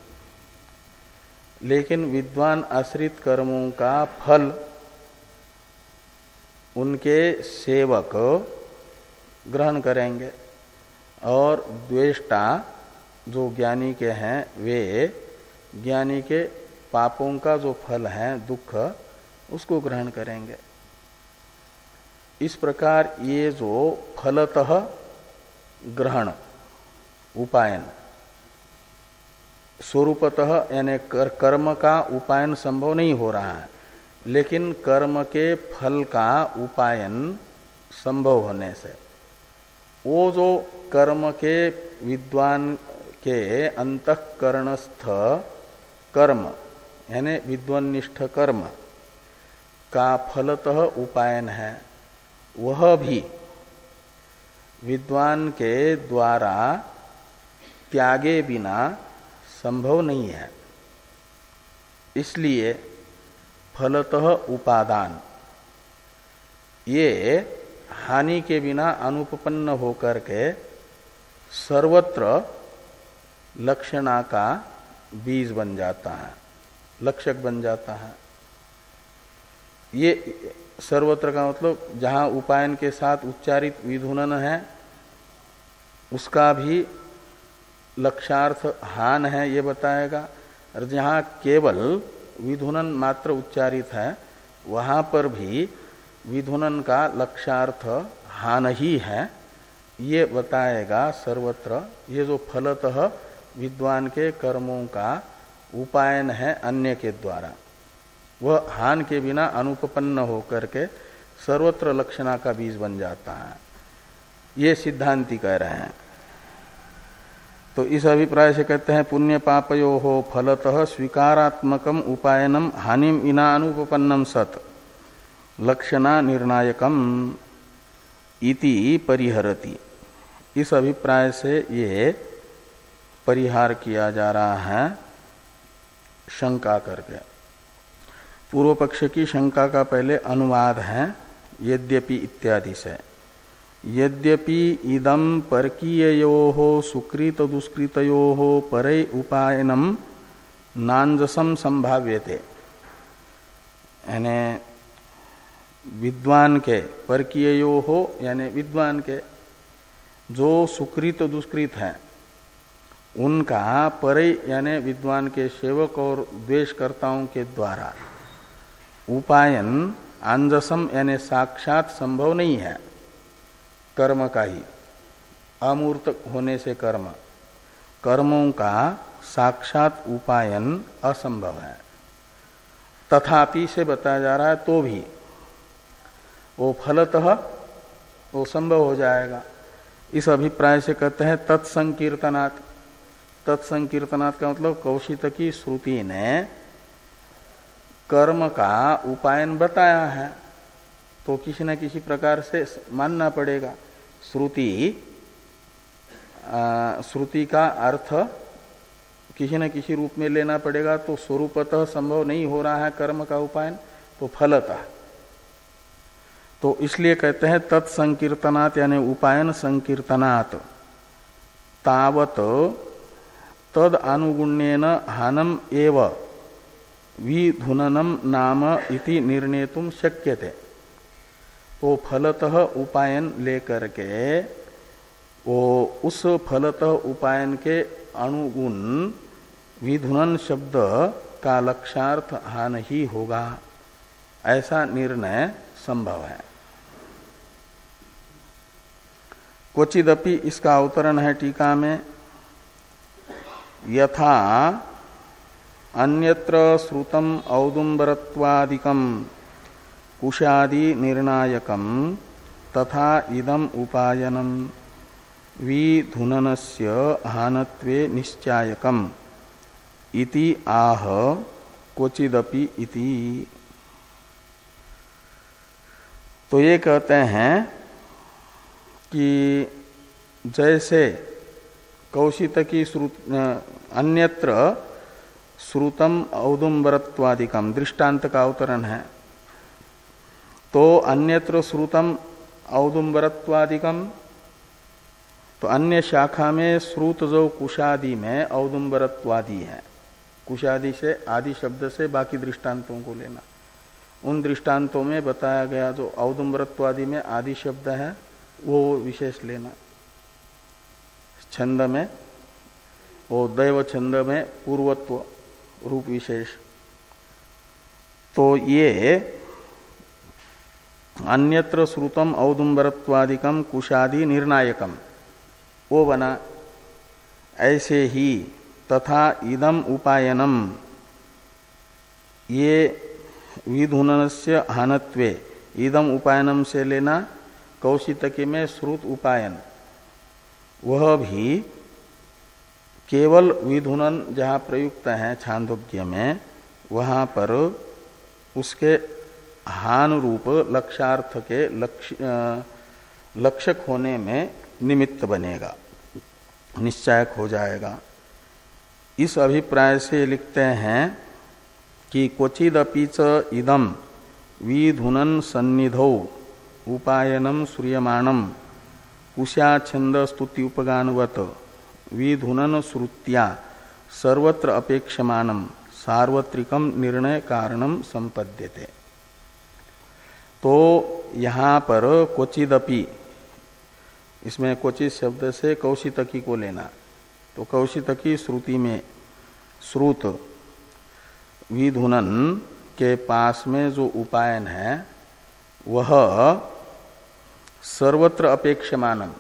लेकिन विद्वान आश्रित कर्मों का फल उनके सेवक ग्रहण करेंगे, और द्वेष्टा जो ज्ञानी के हैं वे ज्ञानी के पापों का जो फल है दुख, उसको ग्रहण करेंगे। इस प्रकार ये जो फलतः ग्रहण उपायन, स्वरूपतः यानी कर्म का उपायन संभव नहीं हो रहा है, लेकिन कर्म के फल का उपायन संभव होने से वो जो कर्म के विद्वान के अंतःकरणस्थ कर्म यानी विद्वन्निष्ठ कर्म का फलतः उपायन है, वह भी विद्वान के द्वारा त्यागे बिना संभव नहीं है। इसलिए फलतः उपादान ये हानि के बिना अनुपपन्न होकर के सर्वत्र लक्षणा का बीज बन जाता है, लक्षक बन जाता है। ये सर्वत्र का मतलब जहां उपायन के साथ उच्चारित विधुनन है उसका भी लक्षार्थ हान है ये बताएगा, और जहां केवल विधुनन मात्र उच्चारित है वहां पर भी विधुनन का लक्षार्थ हान ही है ये बताएगा। सर्वत्र ये जो फलतः विद्वान के कर्मों का उपायन है अन्य के द्वारा, वह हान के बिना अनुपपन्न होकर के सर्वत्र लक्षणा का बीज बन जाता है, ये सिद्धांती कह रहे हैं। तो इस अभिप्राय से कहते हैं पुण्य पापयो हो फलतः स्वीकारात्मकम उपायनम हानिम विना अनुपपन्नम सत लक्षणा निर्णायकम इति परिहरति। इस अभिप्राय से ये परिहार किया जा रहा है शंका करके। पूर्व पक्ष की शंका का पहले अनुवाद है यद्यपि इत्यादि से। यद्यपि इदं परकीययोः सुकृत दुष्कृतयोः परै उपायनम नांजसम संभाव्यते, यानी विद्वान के परकीययोः यानी विद्वान के जो सुकृत दुष्कृत हैं उनका परै यानी विद्वान के सेवक और द्वेषकर्ताओं के द्वारा उपायन आंजसम यानी साक्षात संभव नहीं है, कर्म का ही अमूर्त होने से कर्मों का साक्षात उपायन असंभव है। तथापि से बताया जा रहा है तो भी वो फलतः वो संभव हो जाएगा। इस अभिप्राय से कहते हैं तत्संकीर्तनात्। तत्संकीर्तनात् का मतलब कौशितकी श्रुति ने कर्म का उपायन बताया है तो किसी न किसी प्रकार से मानना पड़ेगा। श्रुति का अर्थ किसी न किसी रूप में लेना पड़ेगा, तो स्वरूपतः संभव नहीं हो रहा है कर्म का उपायन, तो फलतः। तो इसलिए कहते हैं तत्संकीर्तनात् यानी उपायन संकीर्तनात् तावत तद अनुगुण्येन हानम एव विधुननम नाम इति निर्णेतुम शक्यते। तो फलतः उपायन लेकर के वो उस फलतः उपायन के अनुगुण विधुनन शब्द का लक्ष्यार्थ हान ही होगा, ऐसा निर्णय संभव है। क्वचिदपि इसका अवतरण है टीका में, यथा अन्यत्र श्रुतम औदुंबरत्वादिकम कुशादि निर्णायकम तथा इदम उपायनम विधुननस्य हानत्वे निश्चायकम इति आह क्वचिदपि इति। तो ये कहते हैं कि जैसे कौशितकी अन्यत्र श्रुतम औदुंबरत्वादिकम दृष्टांत का अवतरण है, तो अन्यत्र श्रुतम औदुंबरत्वादिकम, तो अन्य शाखा में श्रुत जो कुशादि में औदुंबरत्वादि है, कुशादि से आदि शब्द से बाकी दृष्टांतों को लेना। उन दृष्टांतों में बताया गया जो औदुंबरत्वादि में आदि शब्द है वो विशेष लेना। छंद में वो दैव छंद में पूर्वत्व रूप विशेष। तो ये अन्यत्र श्रुतम औदुंबरत्वादिकम कुशादि निर्णायकम वो बना। ऐसे ही तथा इदम उपायनम, ये विधुननस्य हानत्वे, इदम उपायनम से लेना कौशितकी में श्रुत उपायन, वह भी केवल विधुनन जहाँ प्रयुक्त है छांदोग्य में, वहाँ पर उसके हान रूप लक्ष्यार्थ के लक्षक होने में निमित्त बनेगा, निश्चायक हो जाएगा। इस अभिप्राय से लिखते हैं कि क्वचिदपि च इदम विधुनन सन्निधौ उपायनम श्रूयमाणम कुशाछंद स्तुति उपगानवत विधुनन श्रुत्या सर्वत्र अपेक्षमानम सार्वत्रिकम निर्णय कारणम संपद्यते। तो यहाँ पर क्वचिदपि, इसमें क्वचित शब्द से कौशितकी को लेना, तो कौशितकी श्रुति में श्रुत विधुनन के पास में जो उपायन है वह सर्वत्र अपेक्षमानम,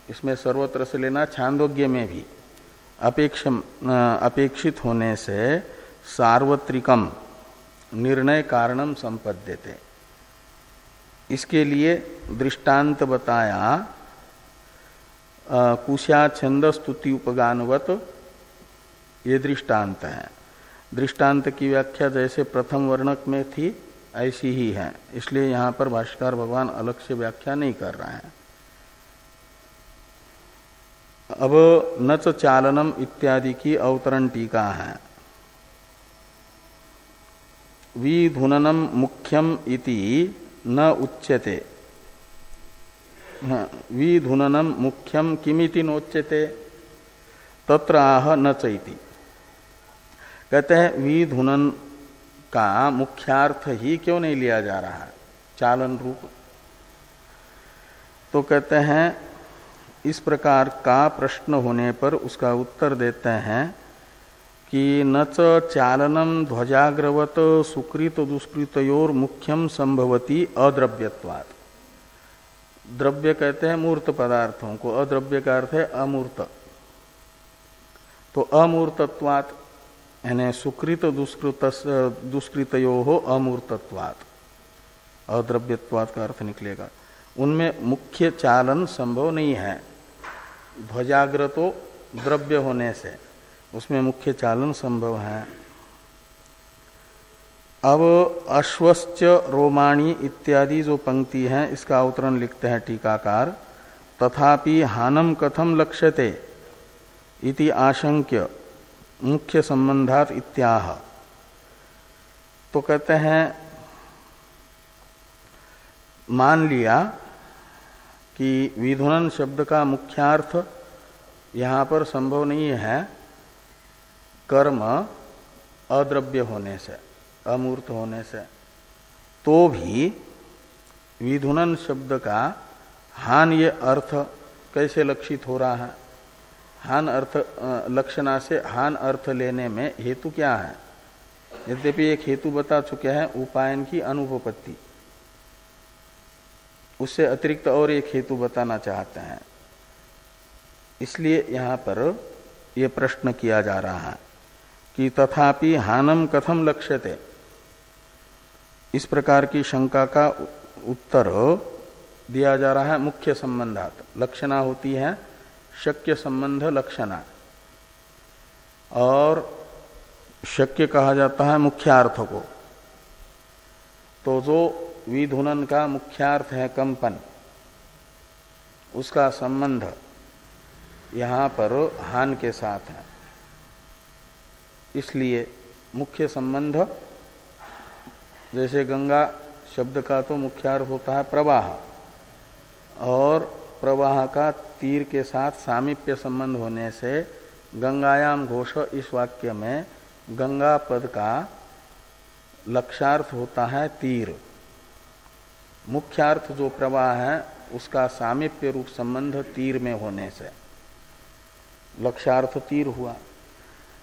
इसमें सर्वत्र से लेना छांदोग्य में भी अपेक्षित होने से सार्वत्रिकम निर्णय कारणम संपद्यते। इसके लिए दृष्टांत बताया कुशा छंद स्तुति उपगानवत, ये दृष्टांत है। दृष्टांत की व्याख्या जैसे प्रथम वर्णक में थी ऐसी ही है, इसलिए यहाँ पर भाष्यकार भगवान अलग से व्याख्या नहीं कर रहे हैं। अब नच चालनम इत्यादि की अवतरण टीका है। विधुननम मुख्यम इति न उच्यते, विधुननम मुख्यम किमिति नोच्यते तत्र आह न चैति। कहते हैं विधुनन का मुख्यार्थ ही क्यों नहीं लिया जा रहा है चालन रूप। तो कहते हैं इस प्रकार का प्रश्न होने पर उसका उत्तर देते हैं कि न च चालनम ध्वजाग्रवत सुकृत दुष्कृतयोर मुख्यम संभवती अद्रव्यत्वात्। द्रव्य कहते हैं मूर्त पदार्थों को, अद्रव्य का अर्थ है अमूर्त। तो अमूर्तत्वात् यानी सुकृत दुष्कृतयो हो अमूर्तत्वात्, अद्रव्यत्वात् का अर्थ निकलेगा। उनमें मुख्य चालन संभव नहीं है। ध्वजाग्र तो द्रव्य होने से उसमें मुख्य चालन संभव है। अब अश्वश्च रोमाणी इत्यादि जो पंक्ति है इसका अवतरण लिखते हैं टीकाकार। तथापि हानम कथम लक्ष्यते इति आशंक्य मुख्य संबंधात इत्याह। तो कहते हैं मान लिया कि विधुनन शब्द का मुख्यार्थ यहाँ पर संभव नहीं है कर्म अद्रव्य होने से, अमूर्त होने से, तो भी विधुनन शब्द का हान ये अर्थ कैसे लक्षित हो रहा है? हान अर्थ लक्षणा से हान अर्थ लेने में हेतु क्या है? यद्यपि एक हेतु बता चुके हैं उपायन की अनुपपत्ति, उससे अतिरिक्त और एक हेतु बताना चाहते हैं। इसलिए यहाँ पर यह प्रश्न किया जा रहा है कि तथापि हानम कथम लक्ष्यते। इस प्रकार की शंका का उत्तर दिया जा रहा है मुख्य संबंधात। लक्षणा होती है शक्य संबंध लक्षणा, और शक्य कहा जाता है मुख्यार्थ को। तो जो विधुनन का मुख्यार्थ है कंपन, उसका संबंध यहाँ पर हान के साथ है। इसलिए मुख्य संबंध, जैसे गंगा शब्द का तो मुख्यार्थ होता है प्रवाह, और प्रवाह का तीर के साथ सामीप्य संबंध होने से गंगायाम घोष इस वाक्य में गंगा पद का लक्षार्थ होता है तीर। मुख्यार्थ जो प्रवाह है उसका सामीप्य रूप संबंध तीर में होने से लक्षार्थ तीर हुआ।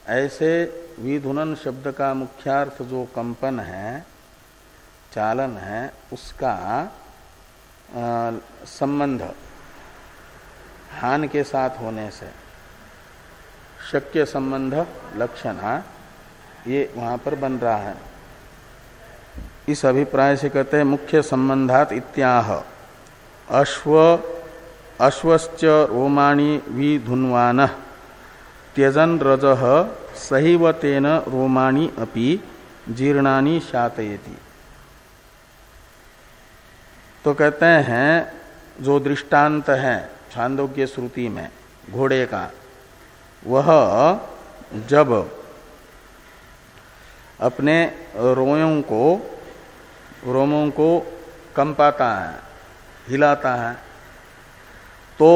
ऐसे विधुनन शब्द का मुख्यार्थ जो कंपन है, चालन है, उसका संबंध हान के साथ होने से शक्य संबंध लक्षणा ये वहां पर बन रहा है। इस अभिप्राय से कहते हैं मुख्य संबंधात इत्याह। अश्वश्च रोमाणी विधुन्वान त्यजन रजः सहिव तेन रोमाणी अपि जीर्णानि शातयति। तो कहते हैं जो दृष्टांत है छांदोग्य श्रुति में घोड़े का, वह जब अपने रोमों को कंपाता है, हिलाता है, तो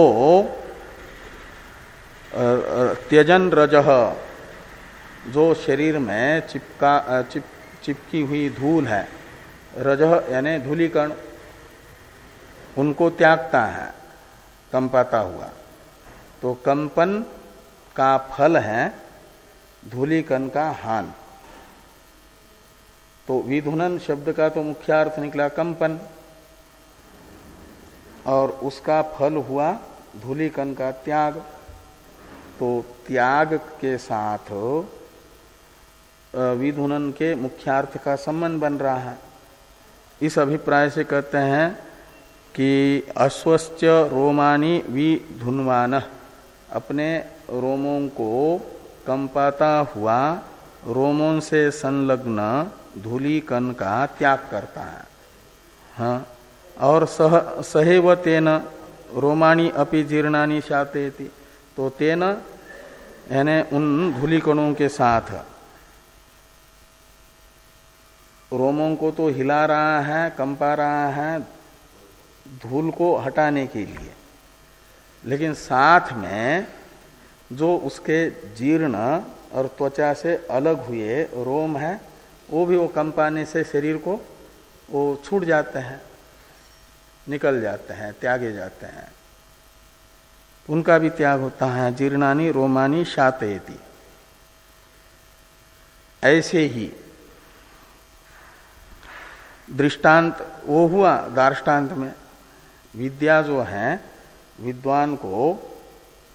त्यजन रजः, जो शरीर में चिपकी हुई धूल है, रजः यानी धूलिकण, उनको त्यागता है कंपाता हुआ। तो कंपन का फल है धूलिकण का हान। तो विधुनन शब्द का तो मुख्यार्थ निकला कंपन, और उसका फल हुआ धूलिकण का त्याग। तो त्याग के साथ विधुनन के मुख्यार्थ का संबंध बन रहा है। इस अभिप्राय से कहते हैं कि अश्वश्च रोमानी विधुन्वान, अपने रोमों को कंपाता हुआ रोमों से संलग्न धूलिकण का त्याग करता है। हाँ, और सहेव तेन रोमाणी अपि जीर्णानि शातयति। तो तेन यानी उन धूलिकणों के साथ रोमों को तो हिला रहा है, कंपा रहा है धूल को हटाने के लिए, लेकिन साथ में जो उसके जीर्ण और त्वचा से अलग हुए रोम है, वो भी वो कंपाने से शरीर को वो छूट जाते हैं, निकल जाते हैं, त्यागे जाते हैं, उनका भी त्याग होता है। जीर्णानि रोमानि शातयति। ऐसे ही दृष्टांत वो हुआ दार्ष्टान्त में, विद्या जो है विद्वान को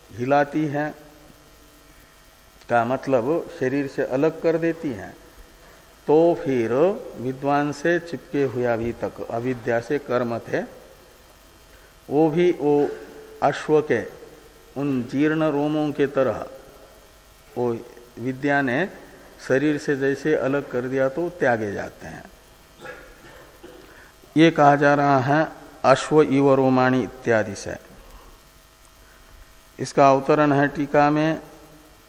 हिलाती है, का मतलब शरीर से अलग कर देती है। तो फिर विद्वान से चिपके हुए अभी तक अविद्या से कर्म थे, वो भी वो अश्व के उन जीर्ण रोमों के तरह वो विद्या ने शरीर से जैसे अलग कर दिया तो त्यागे जाते हैं। ये कहा जा रहा है अश्व इव रोमाणी इत्यादि से। इसका अवतरण है टीका में,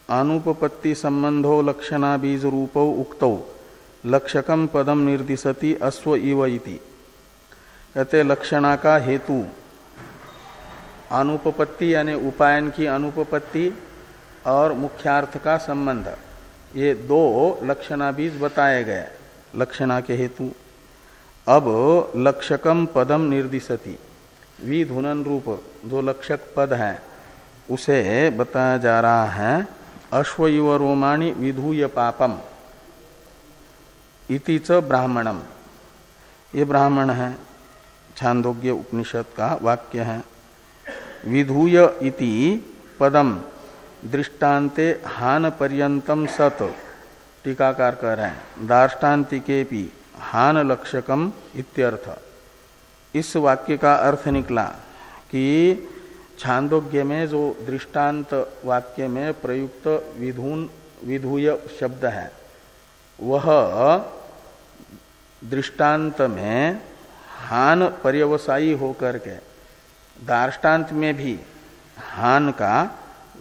अनुपपत्ति संबंधो लक्षणा बीज रूपो उक्तौ लक्षकम पदम निर्दिशति अश्व इव इति। कहते लक्षणा का हेतु अनुपपत्ति यानी उपायन की अनुपपत्ति और मुख्यार्थ का संबंध, ये दो लक्षणा बीज बताए गए लक्षणा के हेतु। अब लक्षकम पदम निर्दिशति, विधुनन रूप जो लक्षक पद है उसे बताया जा रहा है। अश्व इव रोमाणि विधूय पापम इति च ब्राह्मणम, ये ब्राह्मण है, छांदोग्य उपनिषद का वाक्य है। विधूय इति पदम दृष्टान्ते हान पर्यंतम सत, टीकाकार कह रहे हैं दार्ष्टान्तिकेपि हान लक्षकम इत्यर्थ। इस वाक्य का अर्थ निकला कि छांदोग्य में जो दृष्टांत वाक्य में प्रयुक्त विधूय शब्द है वह दृष्टांत में हान पर्यवसायी होकर के दार्ष्टान्त में भी हान का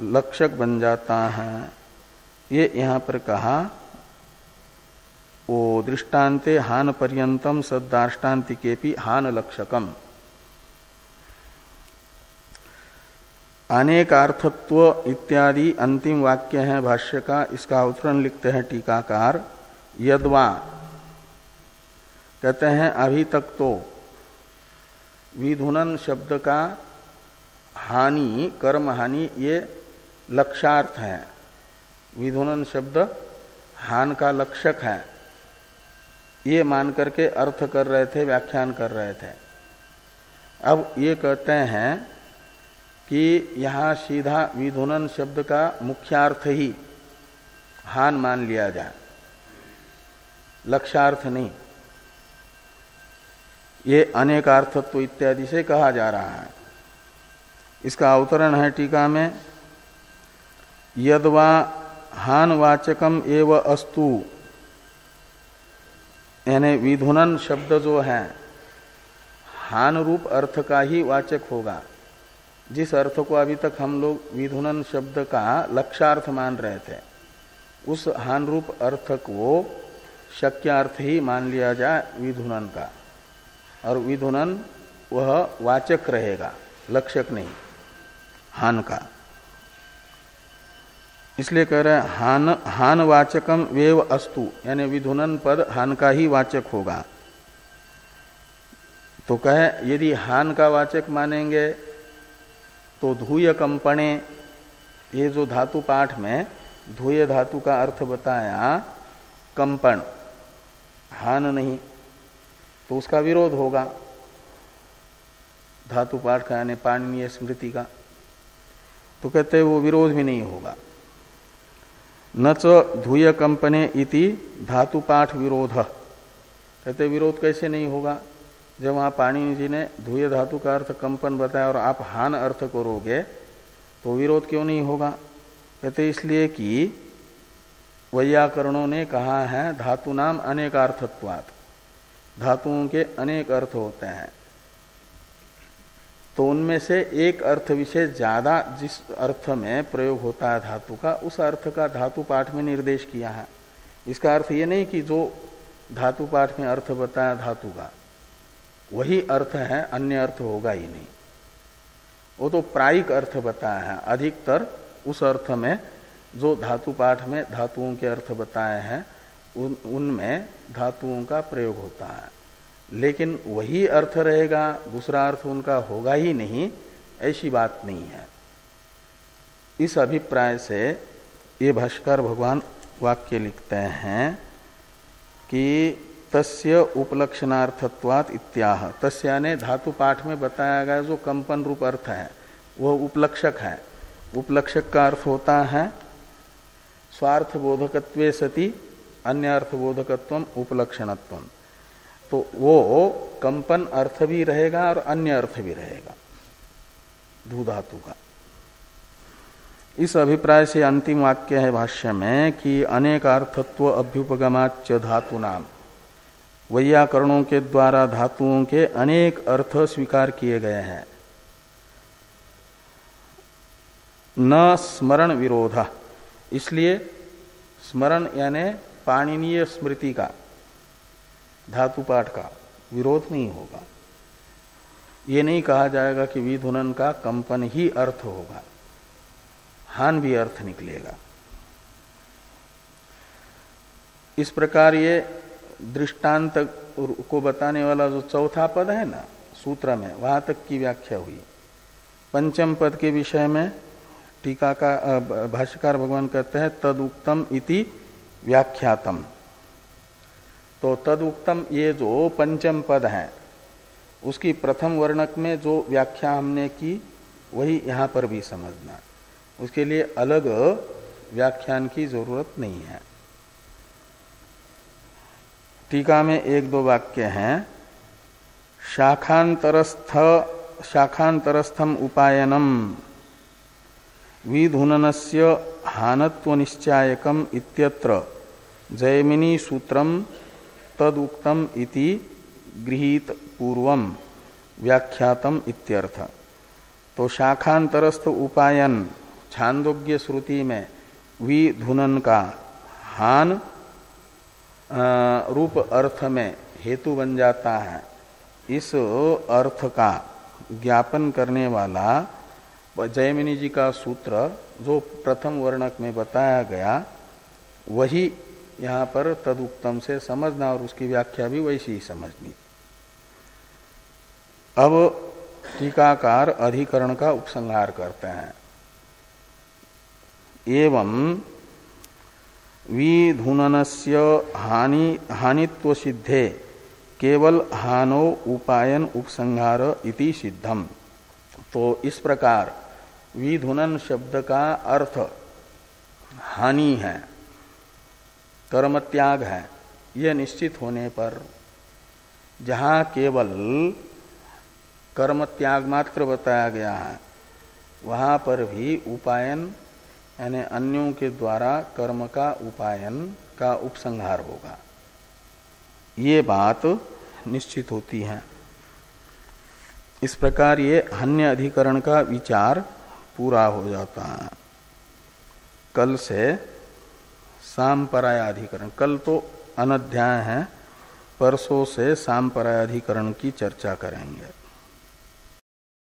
लक्षक बन जाता है। ये यहाँ पर कहा वो दृष्टान्ते हान पर्यंतम सद्दार्ष्टान्तिकेपि हान लक्षकम। अनेकार्थत्व इत्यादि अंतिम वाक्य है भाष्य का, इसका अवतरण लिखते हैं टीकाकार। यद्वा कहते हैं अभी तक तो विधुनन शब्द का हानि कर्म हानि ये लक्षार्थ है, विधुनन शब्द हान का लक्षक है, ये मान करके अर्थ कर रहे थे, व्याख्यान कर रहे थे। अब ये कहते हैं कि यहाँ सीधा विधुनन शब्द का मुख्यार्थ ही हान मान लिया जाए, लक्षार्थ नहीं। ये अनेकार्थत्व इत्यादि से कहा जा रहा है। इसका अवतरण है टीका में, यद्वा हान वाचकम एव अस्तु, यानी विधुनन शब्द जो है हान रूप अर्थ का ही वाचक होगा। जिस अर्थ को अभी तक हम लोग विधुनन शब्द का लक्षार्थ मान रहे थे, उस हान रूप अर्थ को शक्यार्थ ही मान लिया जाए विधुनन का, और विधुनन वह वाचक रहेगा, लक्षक नहीं हान का। इसलिए कह रहे हैं हान वाचकम वेव अस्तु, यानी विधुनन पद हान का ही वाचक होगा। तो कहे यदि हान का वाचक मानेंगे तो धूय कंपणे, ये जो धातु पाठ में धूय धातु का अर्थ बताया कंपन, हान नहीं, तो उसका विरोध होगा धातु पाठ का यानी पाणिनीय स्मृति का। तो कहते वो विरोध भी नहीं होगा। न च धूय कंपने इति धातु पाठ विरोध, कहते विरोध कैसे नहीं होगा जब वहां पाणिनि जी ने धूय धातु का अर्थ कंपन बताया और आप हान अर्थ करोगे तो विरोध क्यों नहीं होगा। कहते इसलिए कि वैयाकरणों ने कहा है धातु नाम अनेकार्थत्वात्, धातुओं के अनेक अर्थ होते हैं, तो उनमें से एक अर्थ विशेष ज्यादा जिस अर्थ में प्रयोग होता है धातु का, उस अर्थ का धातु पाठ में निर्देश किया है। इसका अर्थ ये नहीं कि जो धातु पाठ में अर्थ बताया धातु का वही अर्थ है, अन्य अर्थ होगा ही नहीं। वो तो प्रायिक अर्थ बताया है, अधिकतर उस अर्थ में जो धातु पाठ में धातुओं के अर्थ बताए हैं उनमें धातुओं का प्रयोग होता है, लेकिन वही अर्थ रहेगा, दूसरा अर्थ उनका होगा ही नहीं, ऐसी बात नहीं है। इस अभिप्राय से ये भाष्कर भगवान वाक्य लिखते हैं कि तस्य उपलक्षणार्थत्वात् इत्याह, तस्य ने धातु पाठ में बताया गया जो कंपन रूप अर्थ है वह उपलक्षक है। उपलक्षक का अर्थ होता है स्वार्थ बोधकत्वे सति अन्य अर्थ बोधकत्वम उपलक्षणत्वम, तो वो कंपन अर्थ भी रहेगा और अन्य अर्थ भी रहेगा धू धातु का। इस अभिप्राय से अंतिम वाक्य है भाष्य में कि अनेकार्थत्व अभ्युपगमाच्च धातु नाम, वैयाकरणों के द्वारा धातुओं के अनेक अर्थ स्वीकार किए गए हैं। न स्मरण विरोध, इसलिए स्मरण यानी पाणिनीय स्मृति का, धातु पाठ का विरोध नहीं होगा। ये नहीं कहा जाएगा कि विधुनन का कंपन ही अर्थ होगा, हान भी अर्थ निकलेगा। इस प्रकार ये दृष्टांत को बताने वाला जो चौथा पद है ना सूत्र में, वहां तक की व्याख्या हुई। पंचम पद के विषय में टीका का भाष्यकार भगवान कहते हैं तदुक्तम इति व्याख्यातम। तो तदुक्तम ये जो पंचम पद है उसकी प्रथम वर्णक में जो व्याख्या हमने की वही यहां पर भी समझना, उसके लिए अलग व्याख्यान की जरूरत नहीं है। टीका में एक दो वाक्य हैं। शाखांतरस्थम उपायनम विधुननस्य हानत्व निश्चायकम इत्यत्र जैमिनी सूत्रम तदुक्तम इति गृहीत पूर्वम व्याख्यातम इत्यर्थ। तो शाखांतरस्थ उपायन छांदोग्य श्रुति में विधुनन का हान रूप अर्थ में हेतु बन जाता है। इस अर्थ का ज्ञापन करने वाला जैमिनी जी का सूत्र जो प्रथम वर्णक में बताया गया वही यहाँ पर तदुक्तम से समझना और उसकी व्याख्या भी वैसी ही समझनी। अब टीकाकार अधिकरण का उपसंहार करते हैं। एवं विधुननस्य हानित्व सिद्धे केवल हानो उपायन उपसंहार इति सिद्धम। तो इस प्रकार विधुनन शब्द का अर्थ हानि है, कर्म त्याग है, यह निश्चित होने पर जहाँ केवल कर्म त्याग मात्र बताया गया है वहाँ पर भी उपायन यानी अन्यों के द्वारा कर्म का उपायन का उपसंहार होगा, ये बात निश्चित होती है। इस प्रकार ये हन्य अधिकरण का विचार पूरा हो जाता है। कल से साम्परायाधिकरण, कल तो अनध्याय है, परसों से साम्परायाधिकरण की चर्चा करेंगे।